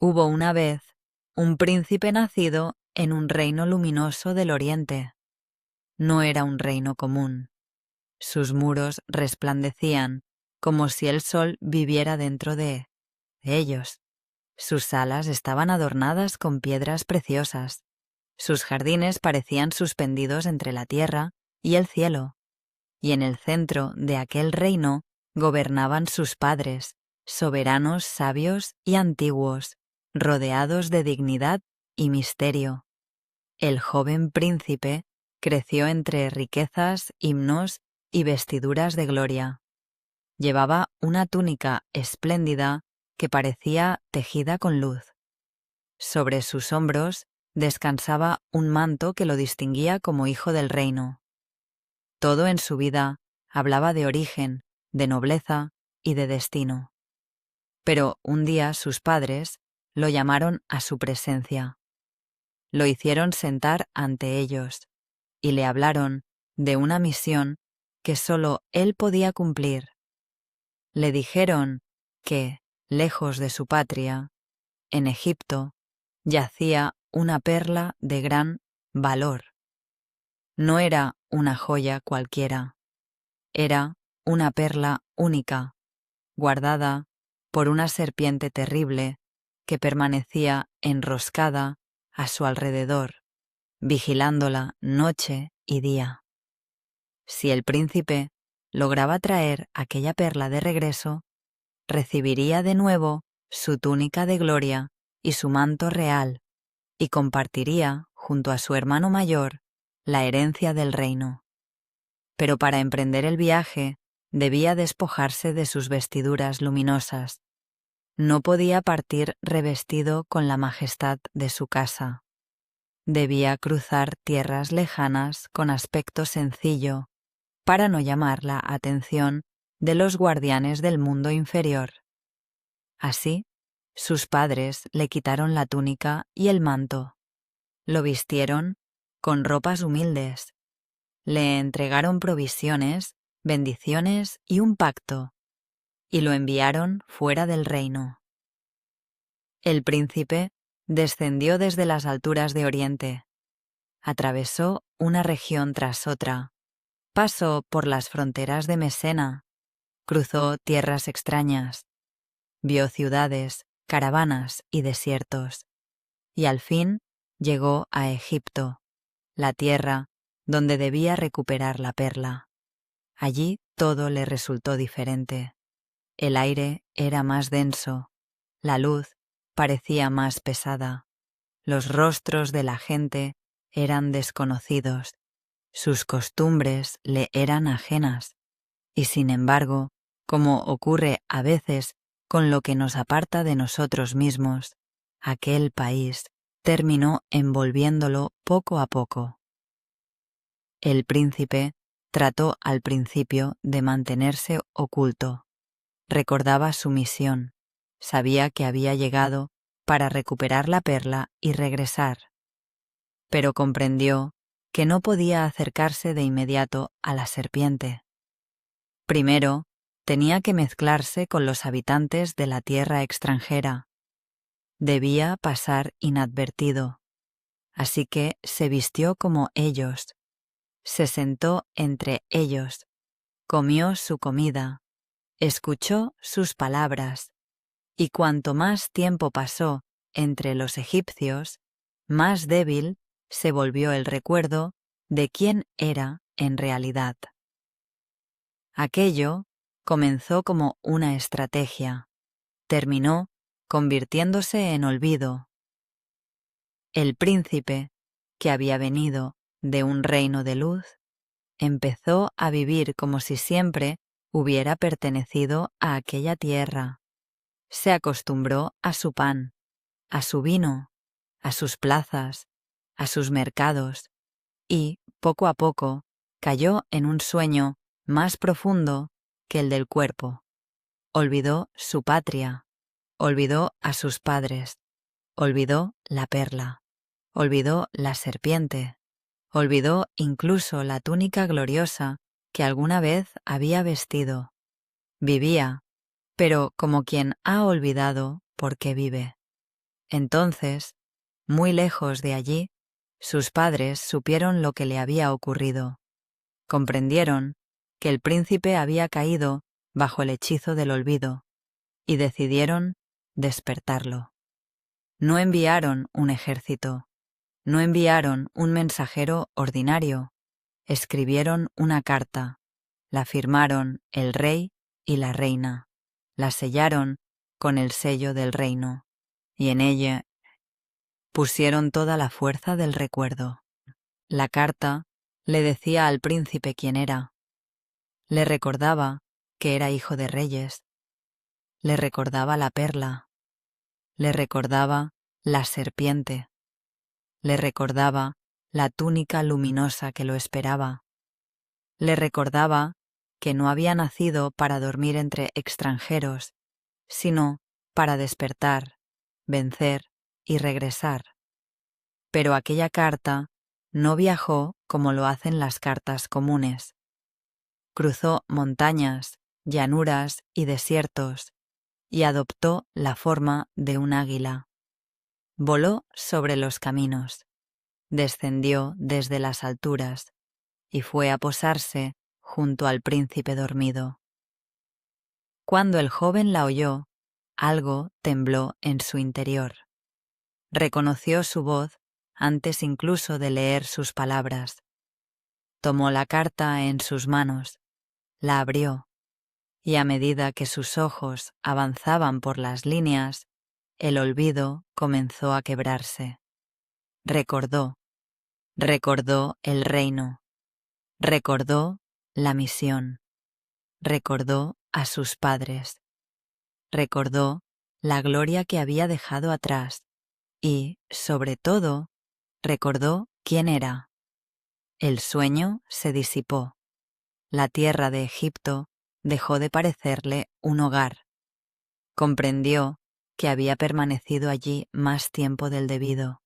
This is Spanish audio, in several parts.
Hubo una vez un príncipe nacido en un reino luminoso del oriente. No era un reino común. Sus muros resplandecían como si el sol viviera dentro de ellos. Sus salas estaban adornadas con piedras preciosas. Sus jardines parecían suspendidos entre la tierra y el cielo. Y en el centro de aquel reino gobernaban sus padres, soberanos sabios y antiguos, rodeados de dignidad y misterio. El joven príncipe creció entre riquezas, himnos y vestiduras de gloria. Llevaba una túnica espléndida que parecía tejida con luz. Sobre sus hombros descansaba un manto que lo distinguía como hijo del reino. Todo en su vida hablaba de origen, de nobleza y de destino. Pero un día sus padres lo llamaron a su presencia. Lo hicieron sentar ante ellos y le hablaron de una misión que solo él podía cumplir. Le dijeron que, lejos de su patria, en Egipto, yacía una perla de gran valor. No era una joya cualquiera, era una perla única, guardada por una serpiente terrible que permanecía enroscada a su alrededor, vigilándola noche y día. Si el príncipe lograba traer aquella perla de regreso, recibiría de nuevo su túnica de gloria y su manto real, y compartiría, junto a su hermano mayor, la herencia del reino. Pero para emprender el viaje debía despojarse de sus vestiduras luminosas. No podía partir revestido con la majestad de su casa. Debía cruzar tierras lejanas con aspecto sencillo para no llamar la atención de los guardianes del mundo inferior. Así, sus padres le quitaron la túnica y el manto. Lo vistieron con ropas humildes. Le entregaron provisiones, bendiciones y un pacto, y lo enviaron fuera del reino. El príncipe descendió desde las alturas de Oriente, atravesó una región tras otra, pasó por las fronteras de Mesena, cruzó tierras extrañas, vio ciudades, caravanas y desiertos, y al fin llegó a Egipto, la tierra donde debía recuperar la perla. Allí todo le resultó diferente. El aire era más denso, la luz parecía más pesada, los rostros de la gente eran desconocidos, sus costumbres le eran ajenas, y sin embargo, como ocurre a veces con lo que nos aparta de nosotros mismos, aquel país terminó envolviéndolo poco a poco. El príncipe trató al principio de mantenerse oculto. Recordaba su misión, sabía que había llegado para recuperar la perla y regresar, pero comprendió que no podía acercarse de inmediato a la serpiente. Primero, tenía que mezclarse con los habitantes de la tierra extranjera. Debía pasar inadvertido, así que se vistió como ellos, se sentó entre ellos, comió su comida, escuchó sus palabras, y cuanto más tiempo pasó entre los egipcios, más débil se volvió el recuerdo de quién era en realidad. Aquello comenzó como una estrategia, terminó convirtiéndose en olvido. El príncipe, que había venido de un reino de luz, empezó a vivir como si siempre hubiera pertenecido a aquella tierra. Se acostumbró a su pan, a su vino, a sus plazas, a sus mercados, y, poco a poco, cayó en un sueño más profundo que el del cuerpo. Olvidó su patria, olvidó a sus padres, olvidó la perla, olvidó la serpiente, olvidó incluso la túnica gloriosa que alguna vez había vestido. Vivía, pero como quien ha olvidado por qué vive. Entonces, muy lejos de allí, sus padres supieron lo que le había ocurrido. Comprendieron que el príncipe había caído bajo el hechizo del olvido y decidieron despertarlo. No enviaron un ejército, no enviaron un mensajero ordinario, escribieron una carta, la firmaron el rey y la reina, la sellaron con el sello del reino, y en ella pusieron toda la fuerza del recuerdo. La carta le decía al príncipe quién era, le recordaba que era hijo de reyes, le recordaba la perla, le recordaba la serpiente, le recordaba la túnica luminosa que lo esperaba, le recordaba que no había nacido para dormir entre extranjeros, sino para despertar, vencer y regresar. Pero aquella carta no viajó como lo hacen las cartas comunes. Cruzó montañas, llanuras y desiertos, y adoptó la forma de un águila. Voló sobre los caminos, descendió desde las alturas, y fue a posarse junto al príncipe dormido. Cuando el joven la oyó, algo tembló en su interior. Reconoció su voz antes incluso de leer sus palabras. Tomó la carta en sus manos, la abrió, y a medida que sus ojos avanzaban por las líneas, el olvido comenzó a quebrarse. Recordó el reino, recordó la misión, recordó a sus padres, recordó la gloria que había dejado atrás y, sobre todo, recordó quién era. El sueño se disipó. La tierra de Egipto dejó de parecerle un hogar. Comprendió que había permanecido allí más tiempo del debido,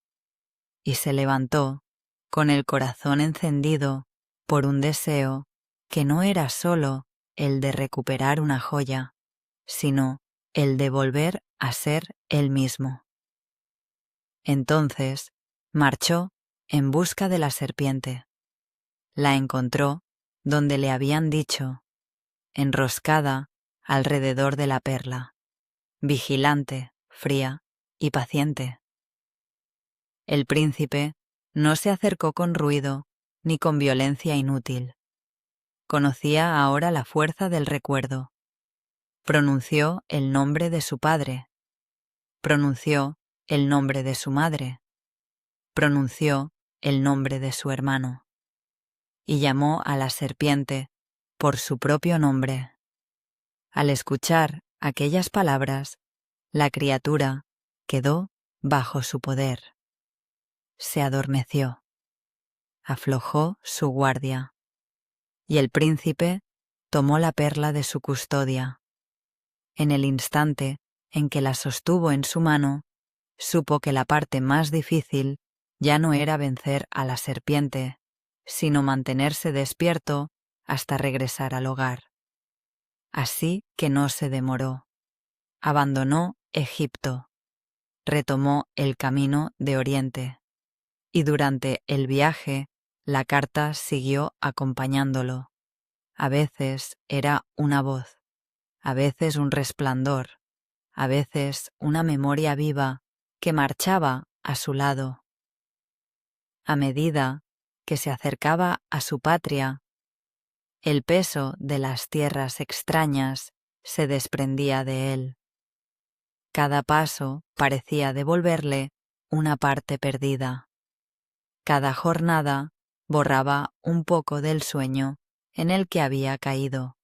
y se levantó con el corazón encendido por un deseo que no era solo el de recuperar una joya, sino el de volver a ser él mismo. Entonces marchó en busca de la serpiente. La encontró donde le habían dicho, enroscada alrededor de la perla, vigilante, fría y paciente. El príncipe no se acercó con ruido ni con violencia inútil. Conocía ahora la fuerza del recuerdo. Pronunció el nombre de su padre. Pronunció el nombre de su madre. Pronunció el nombre de su hermano. Y llamó a la serpiente por su propio nombre. Al escuchar aquellas palabras, la criatura quedó bajo su poder. Se adormeció, aflojó su guardia, y el príncipe tomó la perla de su custodia. En el instante en que la sostuvo en su mano, supo que la parte más difícil ya no era vencer a la serpiente, sino mantenerse despierto hasta regresar al hogar. Así que no se demoró. Abandonó Egipto, retomó el camino de Oriente, y durante el viaje la carta siguió acompañándolo. A veces era una voz, a veces un resplandor, a veces una memoria viva que marchaba a su lado. A medida que se acercaba a su patria, el peso de las tierras extrañas se desprendía de él. Cada paso parecía devolverle una parte perdida. Cada jornada borraba un poco del sueño en el que había caído.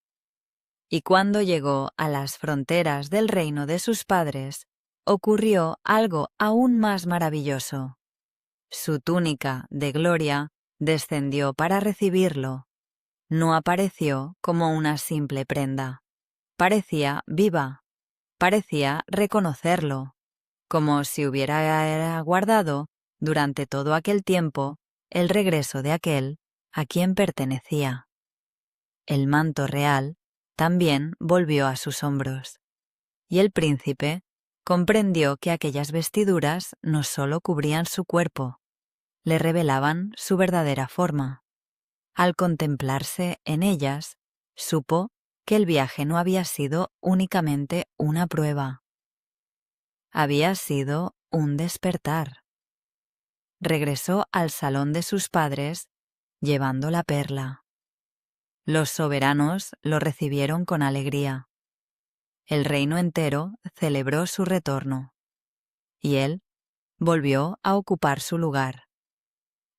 Y cuando llegó a las fronteras del reino de sus padres, ocurrió algo aún más maravilloso. Su túnica de gloria descendió para recibirlo. No apareció como una simple prenda. Parecía viva, parecía reconocerlo, como si hubiera aguardado durante todo aquel tiempo el regreso de aquel a quien pertenecía. El manto real también volvió a sus hombros, y el príncipe comprendió que aquellas vestiduras no solo cubrían su cuerpo, le revelaban su verdadera forma. Al contemplarse en ellas, supo que el viaje no había sido únicamente una prueba. Había sido un despertar. Regresó al salón de sus padres llevando la perla. Los soberanos lo recibieron con alegría. El reino entero celebró su retorno. Y él volvió a ocupar su lugar,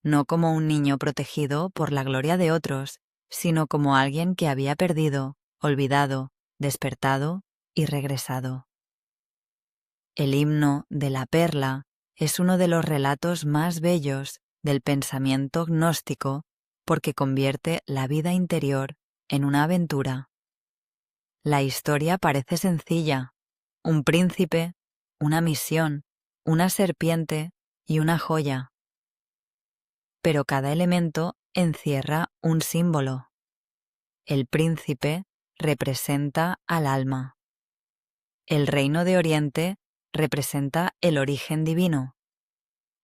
no como un niño protegido por la gloria de otros, sino como alguien que había perdido, olvidado, despertado y regresado. El himno de la perla es uno de los relatos más bellos del pensamiento gnóstico porque convierte la vida interior en una aventura. La historia parece sencilla: un príncipe, una misión, una serpiente y una joya. Pero cada elemento encierra un símbolo. El príncipe representa al alma. El reino de Oriente representa el origen divino.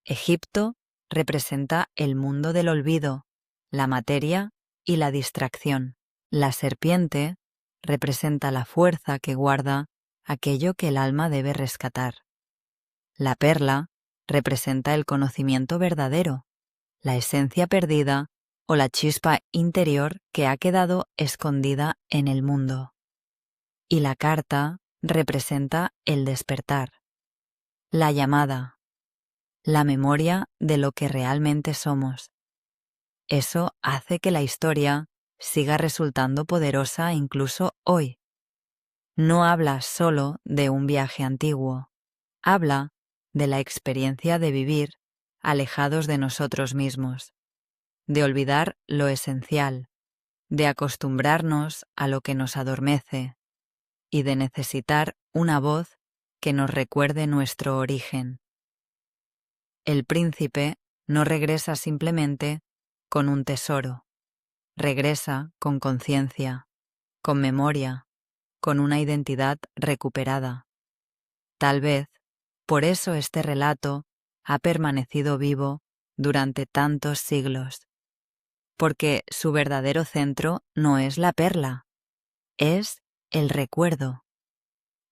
Egipto representa el mundo del olvido, la materia y la distracción. La serpiente representa la fuerza que guarda aquello que el alma debe rescatar. La perla representa el conocimiento verdadero, la esencia perdida o la chispa interior que ha quedado escondida en el mundo. Y la carta representa el despertar, la llamada, la memoria de lo que realmente somos. Eso hace que la historia siga resultando poderosa incluso hoy. No habla solo de un viaje antiguo, habla de la experiencia de vivir alejados de nosotros mismos, de olvidar lo esencial, de acostumbrarnos a lo que nos adormece y de necesitar una voz que nos recuerde nuestro origen. El príncipe no regresa simplemente con un tesoro, regresa con conciencia, con memoria, con una identidad recuperada. Tal vez, por eso este relato ha permanecido vivo durante tantos siglos, porque su verdadero centro no es la perla, es el recuerdo,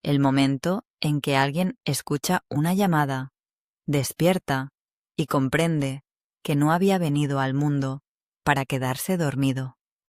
el momento en que alguien escucha una llamada, despierta y comprende que no había venido al mundo para quedarse dormido.